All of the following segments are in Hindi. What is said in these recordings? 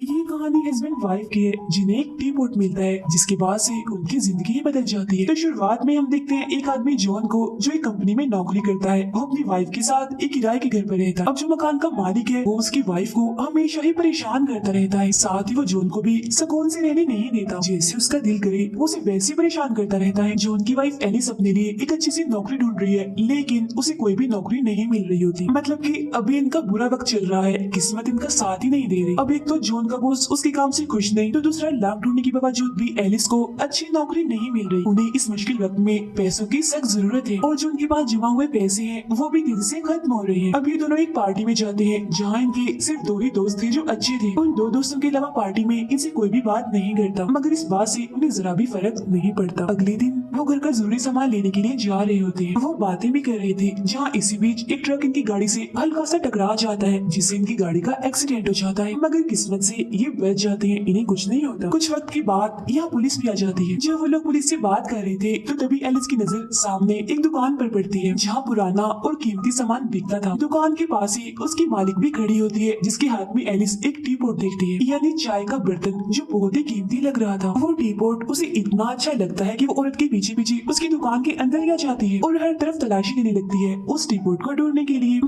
ये कहानी हस्बैंड वाइफ की है जिन्हें एक टी पोट मिलता है जिसके बाद से उनकी जिंदगी ही बदल जाती है। तो शुरुआत में हम देखते हैं एक आदमी जॉन को जो एक कंपनी में नौकरी करता है, वो अपनी वाइफ के साथ एक किराए के घर पर रहता है। अब जो मकान का मालिक है वो उसकी वाइफ को हमेशा ही परेशान करता रहता है, साथ ही वो जॉन को भी सुकून से रहने नहीं देता। जैसे उसका दिल करे वो उसे वैसे परेशान करता रहता है। जॉन की वाइफ एलिस अपने लिए एक अच्छी सी नौकरी ढूंढ रही है, लेकिन उसे कोई भी नौकरी नहीं मिल रही होती। मतलब कि अभी इनका बुरा वक्त चल रहा है, किस्मत इनका साथ ही नहीं दे रही। अब एक तो जॉन का बॉस उसके काम से खुश नहीं, तो दूसरा लाभ ढूंढने के बावजूद भी एलिस को अच्छी नौकरी नहीं मिल रही। उन्हें इस मुश्किल वक्त में पैसों की सख्त जरूरत है और जो उनके पास जमा हुए पैसे हैं वो भी दिन से खत्म हो रहे हैं। अब ये दोनों एक पार्टी में जाते हैं जहाँ इनके सिर्फ दो ही दोस्त थे जो अच्छे थे। उन दो दोस्तों के अलावा पार्टी में इनसे कोई भी बात नहीं करता, मगर इस बात से उन्हें जरा भी फर्क नहीं पड़ता। अगले दिन वो घर का जरूरी सामान लेने के लिए जा रहे होते हैं। वो बातें भी कर रहे थे जहाँ इसी बीच एक ट्रक इनकी गाड़ी से हल्का सा टकरा जाता है, जिससे इनकी गाड़ी का एक्सीडेंट हो जाता है। मगर किस्मत से ये बच जाते हैं, इन्हें कुछ नहीं होता। कुछ वक्त के बाद यहाँ पुलिस भी आ जाती है। जब वो लोग पुलिस से बात कर रहे थे तो तभी एलिस की नजर सामने एक दुकान पर पड़ती है जहाँ पुराना और कीमती सामान बिकता था। दुकान के पास ही उसकी मालिक भी खड़ी होती है, जिसके हाथ में एलिस एक टी पोट देखती है, यानी चाय का बर्तन जो बहुत ही कीमती लग रहा था। वो टी पोट उसे इतना अच्छा लगता है कि वो औरत के पीछे पीछे उसकी दुकान के अंदर ही आ जाती है और हर तरफ तलाशी लेने लगती है उस टी पोट को ढूंढने के लिए।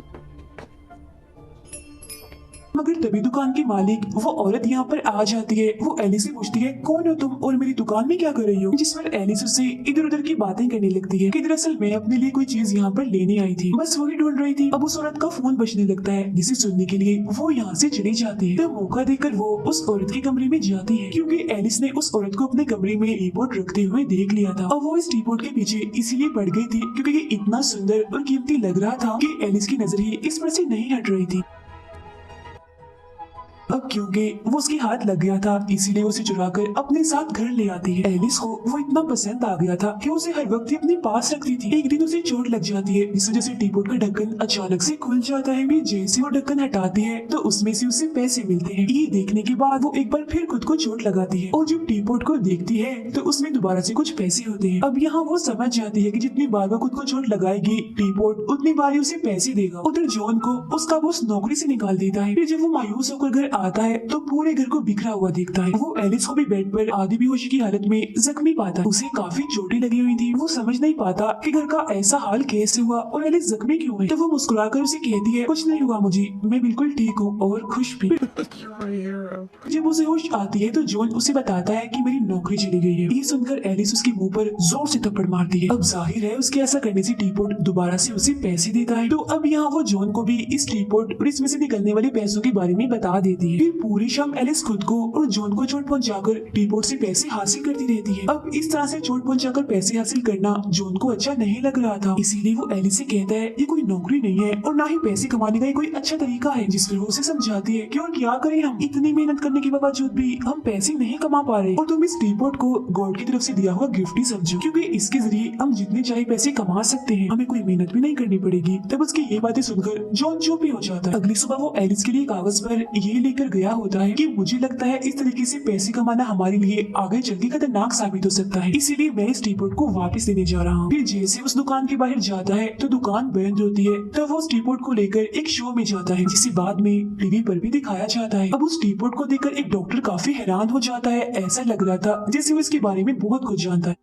मगर तभी दुकान की मालिक वो औरत यहाँ पर आ जाती है। वो एलिस से पूछती है, कौन हो तुम और मेरी दुकान में क्या कर रही हो? जिस पर एलिस उससे इधर उधर की बातें करने लगती है कि दरअसल मैं अपने लिए कोई चीज यहाँ पर लेने आई थी, बस वही ढूंढ रही थी। अब उस औरत का फोन बजने लगता है, जिसे सुनने के लिए वो यहाँ से चली जाती है। तो मौका देकर वो उस औरत के कमरे में जाती है क्योंकि एलिस ने उस औरत को अपने कमरे में टीपोट रखते हुए देख लिया था और वो इस टीपोट के पीछे इसीलिए पड़ गई थी क्योंकि ये इतना सुंदर और कीमती लग रहा था कि एलिस की नजर ही इस पर से नहीं हट रही थी। अब क्योंकि वो उसके हाथ लग गया था इसीलिए उसे चुराकर अपने साथ घर ले आती है। एलिस को वो इतना पसंद आ गया था कि उसे हर वक्त ही अपने पास रखती थी। एक दिन उसे चोट लग जाती है, जिस वजह से टीपोट का ढक्कन अचानक से खुल जाता है। जैसे वो ढक्कन हटाती है तो उसमें से उसे पैसे मिलते हैं। ये देखने के बाद वो एक बार फिर खुद को चोट लगाती है और जब टीपोट को देखती है तो उसमें दोबारा से कुछ पैसे होते हैं। अब यहाँ वो समझ जाती है कि जितनी बार वो खुद को चोट लगाएगी टीपोट उतनी बार ही उसे पैसे देगा। उधर जॉन को उसका बॉस नौकरी से निकाल देता है। फिर जब वो मायूस होकर घर आता है तो पूरे घर को बिखरा हुआ देखता है। वो एलिस को भी बेड पर आधी बेहोशी की हालत में जख्मी पाता है। उसे काफी चोटें लगी हुई थी। वो समझ नहीं पाता कि घर का ऐसा हाल कैसे हुआ और एलिस जख्मी क्यों है। तो वो मुस्कुराकर उसे कहती है, कुछ नहीं हुआ मुझे, मैं बिल्कुल ठीक हूँ और खुश भी। जब उसे होश आती है तो जॉन उसे बताता है कि मेरी नौकरी चली गई है। ये सुनकर एलिस उसके मुंह पर जोर से थप्पड़ मारती है। अब जाहिर है उसके ऐसा करने से टीपोट दोबारा से उसे पैसे देता है। तो अब यहाँ वो जॉन को भी इस टीपोट और इसमें से निकलने वाले पैसों के बारे में बता देती है। फिर पूरी शाम एलिस खुद को और जॉन को चोट पहुंचाकर टीपोट से पैसे हासिल करती रहती है। अब इस तरह से चोट पहुंचाकर पैसे हासिल करना जॉन को अच्छा नहीं लग रहा था, इसीलिए वो एलिस से कहता है ये कोई नौकरी नहीं है और ना ही पैसे कमाने का कोई अच्छा तरीका है। जिस पर वो उसे समझाती है कि और क्या करें, हम इतनी मेहनत करने के बावजूद भी हम पैसे नहीं कमा पा रहे और तुम इस टीपोट को गॉड की तरफ से दिया हुआ गिफ्ट ही समझो, क्योंकि इसके जरिए हम जितने चाहे पैसे कमा सकते हैं, हमें कोई मेहनत भी नहीं करनी पड़ेगी। तब उसकी ये बातें सुनकर जॉन चुप ही हो जाता है। अगली सुबह वो एलिस के लिए कागज पर ये लेकर गया होता है कि मुझे लगता है इस तरीके से पैसे कमाना हमारे लिए आगे चल के खतरनाक साबित हो सकता है, इसीलिए मैं इस टीपोट को वापस देने जा रहा हूँ। फिर जैसे उस दुकान के बाहर जाता है तो दुकान बंद होती है। तो वो उस टीपोट को लेकर एक शो में जाता है जिसे बाद में टीवी पर भी दिखाया जाता है। अब उस टीपोट को देखकर एक डॉक्टर काफी हैरान हो जाता है। ऐसा लग रहा था जैसे वो इसके बारे में बहुत कुछ जानता है।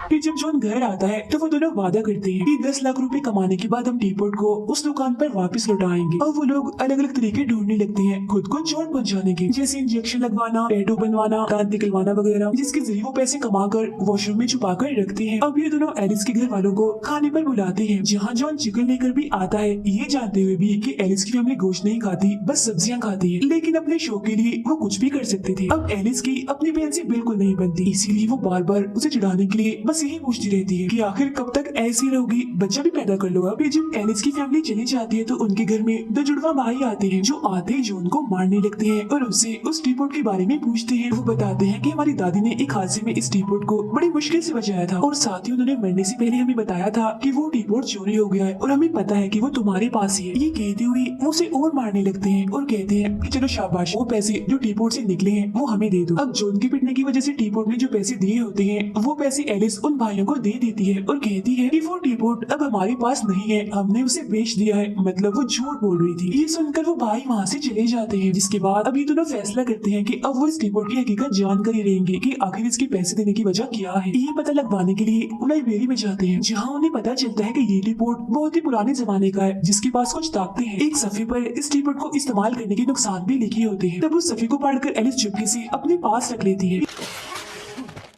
फिर जब जॉन घर आता है तो वो दोनों वादा करते हैं कि 10 लाख रुपए कमाने के बाद हम टीपोट को उस दुकान पर वापस लौटाएंगे। और वो लोग अलग अलग तरीके ढूंढने लगते हैं खुद को चोट पहुंचाने के, जैसे इंजेक्शन लगवाना, टैटू बनवाना, दांत निकलवाना वगैरह, जिसके जरिए वो पैसे कमाकर वॉशरूम में छुपा कर रखते हैं। अब ये दोनों एलिस के घर वालों को खाने पर बुलाते हैं, जहाँ जॉन चिकन लेकर भी आता है, ये जानते हुए भी कि एलिस की फैमिली गोश्त नहीं खाती, बस सब्जियां खाती है, लेकिन अपने शो के लिए वो कुछ भी कर सकते थे। अब एलिस की अपनी बहन से बिल्कुल नहीं बनती, इसीलिए वो बार बार उसे चिढ़ाने के लिए बस यही पूछती रहती है कि आखिर कब तक ऐसी रहोगी, बच्चा भी पैदा कर लो। अब जब एलिस की फैमिली चली जाती है तो उनके घर में 2 जुड़वा भाई आते हैं जो आते ही जॉन को मारने लगते हैं और उससे उस टीपोट के बारे में पूछते हैं। वो बताते हैं कि हमारी दादी ने एक हादसे में इस टीपोट को बड़ी मुश्किल से बचाया था और साथ ही उन्होंने मरने से पहले हमें बताया था कि वो टीपोट चोरी हो गया है और हमें पता है कि वो तुम्हारे पास ही है। ये कहते हुए वो उसे और मारने लगते हैं और कहते हैं कि चलो शाबाश, वो पैसे जो टीपोट से निकले हैं वो हमें दे दो। अब जॉन के पिटने की वजह से टीपोट ने जो पैसे दिए होते हैं वो पैसे एलिस उन भाइयों को दे देती है और कहती है कि वो टीपोट अब हमारे पास नहीं है, हमने उसे बेच दिया है। मतलब वो झूठ बोल रही थी। ये सुनकर वो भाई वहाँ से चले जाते हैं, जिसके बाद अब ये दोनों फैसला करते हैं कि अब वो इस टीपोट की हकीकत जानकर ही रहेंगे कि आखिर इसके पैसे देने की वजह क्या है। ये पता लगवाने के लिए वो लाइब्रेरी में जाते हैं, जहाँ उन्हें पता चलता है कि ये टीपोट बहुत ही पुराने जमाने का है, जिसके पास कुछ ताकतें हैं। एक सफ़े पर इस टीपोट को इस्तेमाल करने के नुकसान भी लिखे होते हैं। तब उस सफ़े को पढ़कर एलिस चुपके से अपने पास रख लेती है।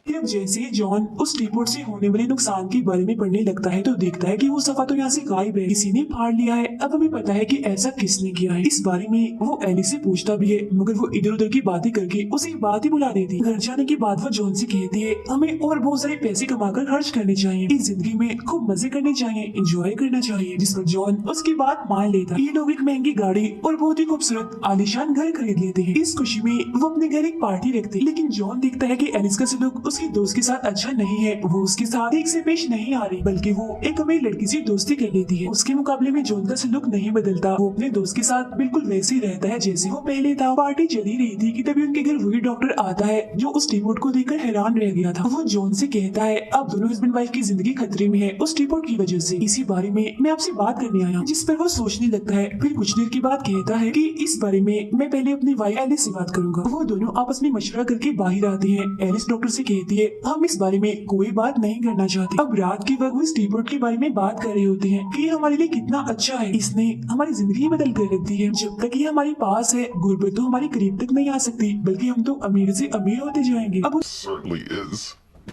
फिर जैसे ही जॉन उस टीपोट से होने वाले नुकसान के बारे में पढ़ने लगता है तो देखता है कि वो सफा तो यहाँ से गायब है, किसी ने फाड़ लिया है। अब हमें पता है कि ऐसा किसने किया है। इस बारे में वो एलिस से पूछता भी है, मगर वो इधर उधर की बातें करके उसे बात ही बुला देती। घर जाने के बाद वो जॉन से कहती है, हमें और बहुत सारे पैसे कमाकर खर्च करने चाहिए, इस जिंदगी में खूब मजे करने चाहिए, एंजॉय करना चाहिए। जिस पर जॉन उसकी बात मान लेता है। ये लोग एक महंगी गाड़ी और बहुत ही खूबसूरत आलीशान घर खरीद लेते हैं। इस खुशी में वो अपने घर एक पार्टी रखते हैं, लेकिन जॉन देखता है कि एलिस का सलूक उसकी दोस्त के साथ अच्छा नहीं है। वो उसके साथ ठीक से पेश नहीं आ रही, बल्कि वो एक अमीर लड़की से दोस्ती कर लेती है। उसके मुकाबले में जॉन का सलूक नहीं बदलता। वो अपने दोस्त के साथ बिल्कुल वैसे ही रहता है जैसे वो पहले था। पार्टी चली रही थी कि तभी उनके घर वही डॉक्टर आता है जो उस टीपोट को देखकर हैरान रह गया था। वो जॉन से कहता है, अब दोनों हस्बैंड वाइफ की जिंदगी खतरे में है उस टीपोट की वजह से। इसी बारे में मैं आपसे बात करने आया। जिस पर वो सोचने लगता है। फिर कुछ देर के बाद कहता है कि इस बारे में मैं पहले अपनी वाइफ एलिस से बात करूंगा। वो दोनों आपस में मशवरा करके बाहर आते हैं। एलिस डॉक्टर से कहती है, हम इस बारे में कोई बात नहीं करना चाहती। अब रात के वक्त वो इस टीपोट के बारे में बात कर रहे होते हैं कि हमारे लिए कितना अच्छा है, इसने हमारी जिंदगी बदल कर रख दी है। जब तक ये हमारे पास है, गुर्बत तो हमारे करीब तक नहीं आ सकती, बल्कि हम तो अमीर से अमीर होते जाएंगे। अब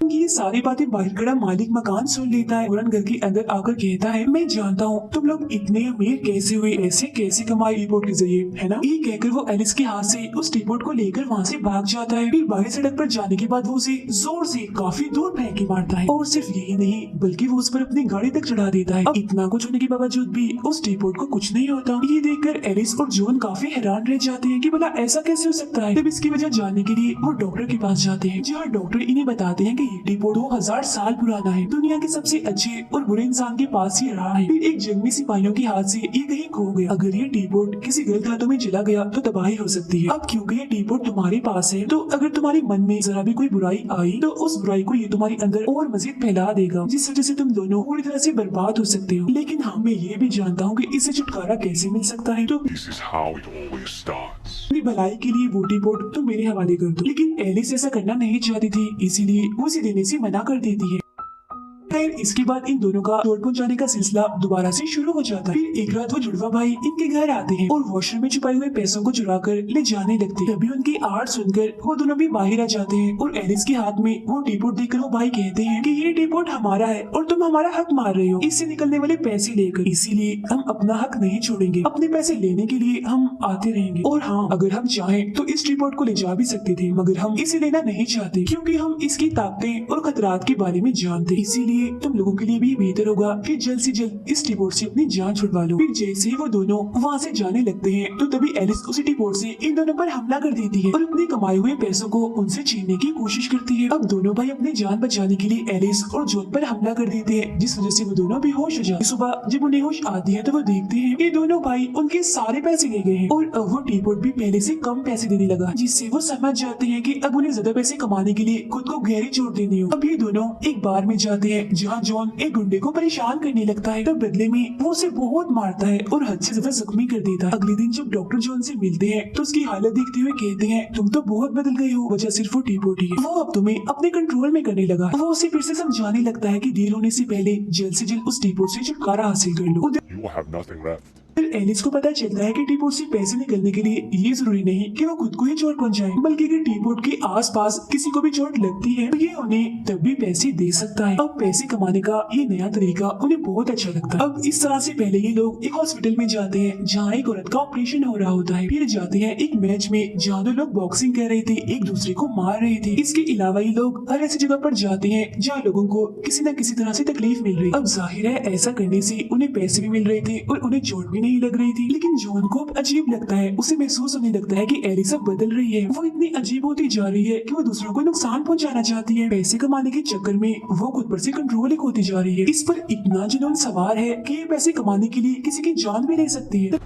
ये सारी बातें बाहर खड़ा मालिक मकान सुन लेता है। फौरन घर के अंदर आकर कहता है, मैं जानता हूँ तुम लोग इतने अमीर कैसे हुए, ऐसे कैसे कमाए टीपोट के जरिए, है ना। ये कहकर वो एलिस के हाथ से उस टीपोट को लेकर वहाँ से भाग जाता है। फिर बाहर सड़क पर जाने के बाद वो उसे जोर से काफी दूर फेंक के मारता है। और सिर्फ यही नहीं, बल्कि वो उस पर अपनी गाड़ी तक चढ़ा देता है। अब इतना कुछ होने के बावजूद भी उस टीपोट को कुछ नहीं होता। ये देखकर एलिस और जॉन काफी हैरान रह जाते हैं कि भला ऐसा कैसे हो सकता है। तब इसकी वजह जानने के लिए वो डॉक्टर के पास जाते हैं, जहाँ डॉक्टर इन्हें बताते हैं कि ये टीपोट 2000 साल पुराना है, दुनिया के सबसे अच्छे और बुरे इंसान के पास ही रहा है। फिर एक जंग में सिपाहियों के हाथ से ये कहीं खो गया। अगर ये टीपोट किसी गलत हाथों में चला गया तो तबाही हो सकती है। अब क्योंकि ये टीपोट तुम्हारे पास है, तो अगर तुम्हारे मन में जरा भी कोई बुराई आई तो उस बुराई को ये तुम्हारे अंदर और मजीद फैला देगा, जिस वजह से तुम दोनों पूरी तरह से बर्बाद हो सकते हो। लेकिन हाँ, मैं ये भी जानता हूँ कि इससे छुटकारा कैसे मिल सकता है। तो अपनी भलाई के लिए वो टीपोट तुम मेरे हवाले कर दो। लेकिन एलिस ऐसा करना नहीं चाहती थी, इसीलिए वो उसे देने से मना कर देती है। खैर, इसके बाद इन दोनों का चोट पहुंचाने का सिलसिला दोबारा से शुरू हो जाता है। फिर एक रात वो जुड़वा भाई इनके घर आते हैं और वॉशरूम में छुपाए हुए पैसों को चुरा कर ले जाने लगते हैं। तभी उनकी आहट सुनकर वो दोनों भी बाहर आ जाते हैं और एलिस के हाथ में वो टीपोट देखकर वो भाई कहते हैं कि ये टीपोट हमारा है और तुम हमारा हक मार रहे हो इससे निकलने वाले पैसे लेकर, इसीलिए हम अपना हक नहीं छोड़ेंगे। अपने पैसे लेने के लिए हम आते रहेंगे। और हाँ, अगर हम चाहें तो इस टीपोट को ले जा भी सकते थे, मगर हम इसे लेना नहीं चाहते क्योंकि हम इसकी ताकतें और खतरात के बारे में जानते। इसीलिए तुम लोगों के लिए भी बेहतर होगा कि जल्द से जल्द इस टीपोट से अपनी जान छुड़वा लो। फिर जैसे ही वो दोनों वहाँ से जाने लगते हैं तो तभी एलिस उसी टीपोट से इन दोनों पर हमला कर देती है और अपने कमाए हुए पैसों को उनसे छीनने की कोशिश करती है। अब दोनों भाई अपनी जान बचाने के लिए एलिस और जॉन पर हमला कर देते हैं, जिस वजह से वो दोनों बेहोश हो जाते हैं। सुबह जब उन्हें होश आती है तो वो देखते हैं कि दोनों भाई उनके सारे पैसे ले गए हैं और अब वो टीपोट भी पहले से कम पैसे देने लगा, जिससे वो समझ जाते हैं कि अब उन्हें ज्यादा पैसे कमाने के लिए खुद को गहरी चोट देनी हो। अब ये दोनों एक बार में जाते हैं जहाँ जॉन एक गुंडे को परेशान करने लगता है। तो बदले में वो उसे बहुत मारता है और हद से ज्यादा जख्मी कर देता है। अगले दिन जब डॉक्टर जॉन से मिलते हैं तो उसकी हालत देखते हुए कहते हैं, तुम तो बहुत बदल गई हो, वजह सिर्फ वो टीपोट ही है, वो अब तुम्हें अपने कंट्रोल में करने लगा। वो उसे फिर से समझाने लगता है कि देर होने से पहले जल्द से जल्द उस टीपोट से छुटकारा हासिल कर लो। फिर एलिस को पता चलता है कि टीपोट से पैसे निकलने के लिए ये जरूरी नहीं कि वो खुद को ही चोट पहुंचाए, बल्कि अगर टीपोट के आसपास किसी को भी चोट लगती है तो ये उन्हें तब भी पैसे दे सकता है। अब पैसे कमाने का ये नया तरीका उन्हें बहुत अच्छा लगता है। अब इस तरह से पहले ये लोग एक हॉस्पिटल में जाते हैं जहाँ एक औरत का ऑपरेशन हो रहा होता है। फिर जाते हैं एक मैच में जहाँ दो लोग बॉक्सिंग कर रहे थे, एक दूसरे को मार रहे थे। इसके अलावा ये लोग हर ऐसी जगह पर जाते हैं जहाँ लोगों को किसी न किसी तरह से तकलीफ मिल रही। अब जाहिर है ऐसा करने से उन्हें पैसे भी मिल रहे थे और उन्हें चोट भी नहीं लग रही थी। लेकिन जॉन को अजीब लगता है, उसे महसूस होने लगता है कि एलिस अब बदल रही है। वो इतनी अजीब होती जा रही है कि वो दूसरों को नुकसान पहुंचाना चाहती है। पैसे कमाने के चक्कर में वो खुद पर से कंट्रोल होती जा रही है। इस पर इतना जुनून सवार है कि ये पैसे कमाने के लिए किसी की जान भी ले सकती है।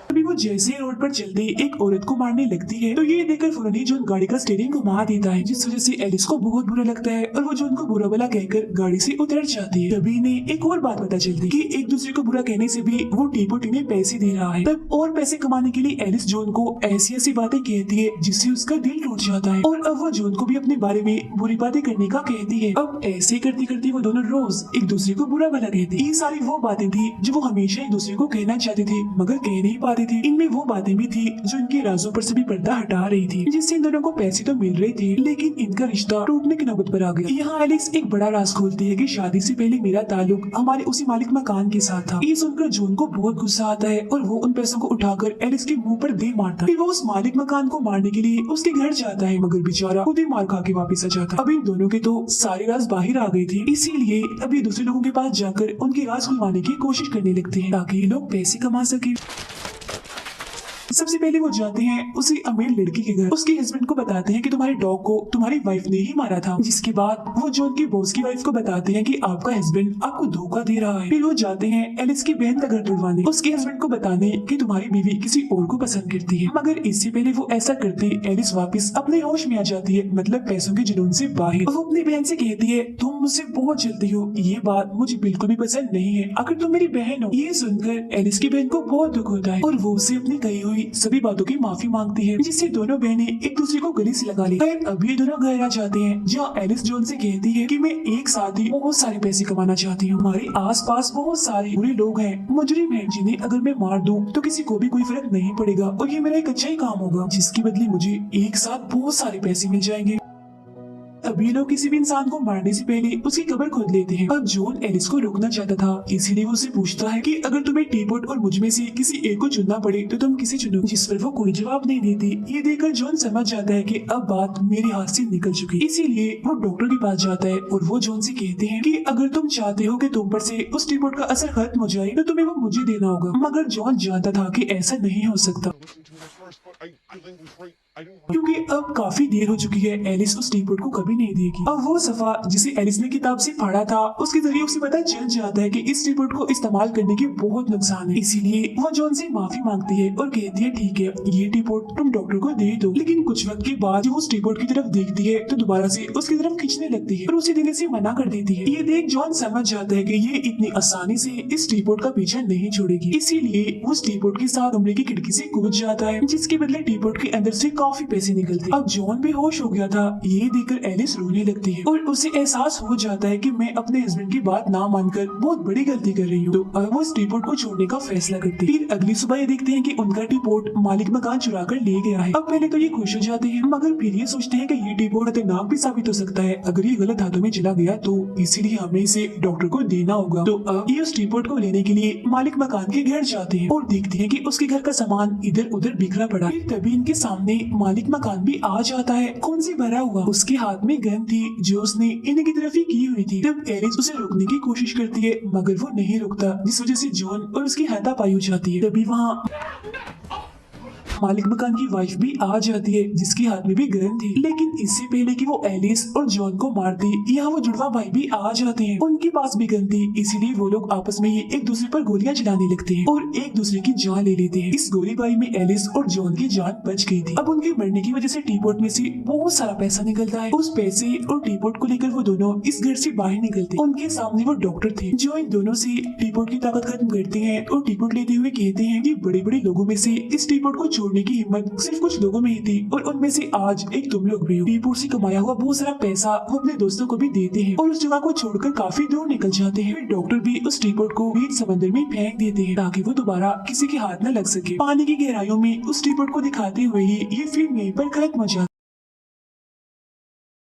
तभी वो जैसे ही रोड पर चलते एक औरत को मारने लगती है तो ये देखकर फौरन ही जॉन गाड़ी का स्टीयरिंग घुमा देता है, जिस वजह से एलिस को बहुत बुरा लगता है और वो जॉन को बुरा भला कहकर गाड़ी से उतर जाती है। तभी इन्हें एक और बात पता चलती है कि एक दूसरे को बुरा कहने से भी वो टीपोट इन्हें पैसे दे रहा है। तब और पैसे कमाने के लिए एलिस जॉन को ऐसी ऐसी बातें कहती है जिससे उसका दिल टूट जाता है और अब वो जॉन को भी अपने बारे में बुरी बातें करने का कहती है। अब ऐसे करती करती वो दोनों रोज एक दूसरे को बुरा भला कहती। ये सारी वो बातें थी जो वो हमेशा एक दूसरे को कहना चाहते थे मगर कह नहीं पाते थे। इनमें वो बातें भी थी जो इनके राजों पर से भी पर्दा हटा रही थी, जिससे इन दोनों को पैसे तो मिल रहे थे लेकिन इनका रिश्ता टूटने की नौबत पर आ गया। यहाँ एलिस एक बड़ा राज खोलती है कि शादी से पहले मेरा ताल्लुक हमारे उसी मालिक मकान के साथ था। ये सुनकर जॉन को बहुत गुस्सा आता है और वो उन पैसों को उठाकर एलिस के मुंह पर दे मारता है। फिर वो उस मालिक मकान को मारने के लिए उसके घर जाता है मगर बेचारा खुद ही मार खा के वापिस आ जाता है। अब इन दोनों के तो सारे राज बाहर आ गए थे, इसीलिए अभी दूसरे लोगों के पास जाकर उनके राज खुलवाने की कोशिश करने लगते हैं ताकि ये लोग पैसे कमा सके। सबसे पहले वो जाते हैं उसी अमीर लड़की के घर। उसके हस्बैंड को बताते हैं कि तुम्हारे डॉग को तुम्हारी वाइफ ने ही मारा था, जिसके बाद वो जॉन की बॉस की वाइफ को बताते हैं कि आपका हस्बैंड आपको धोखा दे रहा है। फिर वो जाते हैं एलिस की बहन का घर तोड़वाने, उसके हस्बैंड को बताने कि तुम्हारी बीवी किसी और को पसंद करती है। मगर इससे पहले वो ऐसा करते एलिस वापस अपने होश में आ जाती है, मतलब पैसों के जुनून से बाहर। वो अपनी बहन से कहती है तुम मुझसे बहुत जलती हो, ये बात मुझे बिल्कुल भी पसंद नहीं है, अगर तुम मेरी बहन हो। ये सुनकर एलिस की बहन को बहुत दुख होता है और वो उसे अपनी कही हुई सभी बातों की माफी मांगती है, जिससे दोनों बहनें एक दूसरे को गले से लगा ली। अभी दोनों घर आ जाते हैं जहाँ एलिस जॉन से कहती है कि मैं एक साथ ही बहुत सारे पैसे कमाना चाहती हूँ। हमारे आसपास बहुत सारे बुरे लोग हैं, मुजरिम हैं, जिन्हें अगर मैं मार दूं तो किसी को भी कोई फर्क नहीं पड़ेगा और ये मेरा एक अच्छा ही काम होगा, जिसके बदले मुझे एक साथ बहुत सारे पैसे मिल जाएंगे। अब ये लोग किसी भी इंसान को मारने से पहले उसकी कब्र खोद लेते हैं। अब जॉन एलिस को रोकना चाहता था, इसीलिए वो उसे पूछता है कि अगर तुम्हें टीपोट और मुझ में से किसी एक को चुनना पड़े तो तुम किसे चुनो, जिस पर वो कोई जवाब नहीं देती। ये देखकर जॉन समझ जाता है कि अब बात मेरे हाथ से निकल चुकी, इसीलिए वो डॉक्टर के पास जाता है और वो जॉन से कहते हैं कि अगर तुम चाहते हो कि तुम पर से उस टीपोट का असर खत्म हो जाए तो तुम्हें वो मुझे देना होगा। मगर जॉन जानता था कि ऐसा नहीं हो सकता क्योंकि अब काफी देर हो चुकी है, एलिस उस टीपोट को कभी नहीं देगी। अब वो सफा जिसे एलिस ने किताब से पढ़ा था उसके जरिए उसे पता चल जाता है कि इस टीपोट को इस्तेमाल करने के बहुत नुकसान है, इसीलिए वो जॉन से माफी मांगती है और कहती है ठीक है ये टीपोट तुम डॉक्टर को दे दो। लेकिन कुछ वक्त के बाद जब उस टीपोट की तरफ देखती है तो दोबारा से उसकी तरफ खींचने लगती है और उसे देने से मना कर देती है। ये देख जॉन समझ जाता है कि ये इतनी आसानी से इस टीपोट का पीछा नहीं छोड़ेगी, इसीलिए वो उस टीपोट के साथ कमरे की खिड़की से कूद जाता है, जिसके बदले टीपोट के अंदर से काफी पैसे निकलते। अब जॉन भी होश हो गया था। ये देखकर एलिस रोने लगती है और उसे एहसास हो जाता है कि मैं अपने हस्बैंड की बात ना मानकर बहुत बड़ी गलती कर रही हूँ। तो अब वो इस टीपोट को छोड़ने का फैसला करती है। फिर अगली सुबह ये देखते हैं कि उनका टीपोट मालिक मकान चुरा कर ले गया है। अब पहले तो ये खुश हो जाते हैं मगर फिर ये सोचते हैं कि ये टीपोट खतरनाक भी साबित हो सकता है अगर ये गलत हाथों में चला गया, तो इसीलिए हमें इसे डॉक्टर को देना होगा। तो अब ये उस टीपोट को लेने के लिए मालिक मकान के घर जाते हैं और देखते हैं कि उसके घर का सामान इधर उधर बिखरा पड़ा है। तभी इनके सामने मालिक मकान भी आ जाता है, खून से भरा हुआ। उसके हाथ में गन थी जो उसने इन्हीं की तरफ ही की हुई थी। तब एलिस उसे रोकने की कोशिश करती है मगर वो नहीं रुकता, जिस वजह से जॉन और उसकी हाथापाई हो जाती है। तभी वहाँ मालिक मकान की वाइफ भी आ जाती है जिसके हाथ में भी गन थी। लेकिन इससे पहले कि वो एलिस और जॉन को मारती, यहाँ वो जुड़वा भाई भी आ जाते हैं, उनके पास भी गन थी, इसीलिए वो लोग आपस में ही एक दूसरे पर गोलियां चलाने लगते हैं और एक दूसरे की जान ले लेते हैं। इस गोलीबारी में एलिस और जॉन की जान बच गई थी। अब उनके मरने की वजह से टीपोट में से बहुत सारा पैसा निकलता है। उस पैसे और टीपोट को लेकर वो दोनों इस घर से बाहर निकलते। उनके सामने वो डॉक्टर थे जो इन दोनों से टीपोट की ताकत खत्म करते हैं और टीपोट लेते हुए कहते हैं कि बड़े बड़े लोगों में से इस टीपोट को छोड़ने की हिम्मत सिर्फ कुछ लोगों में ही थी और उनमें से आज एक तुम लोग भी हो। टीपोट से कमाया हुआ बहुत सारा पैसा वो अपने दोस्तों को भी देते हैं और उस जगह को छोड़कर काफी दूर निकल जाते हैं। डॉक्टर भी उस टीपोट को बीच समंदर में फेंक देते हैं ताकि वो दोबारा किसी के हाथ न लग सके। पानी की गहराइयों में उस टीपोट को दिखाते हुए ही ये फिल्म यहीं पर खत्म हो जाती है।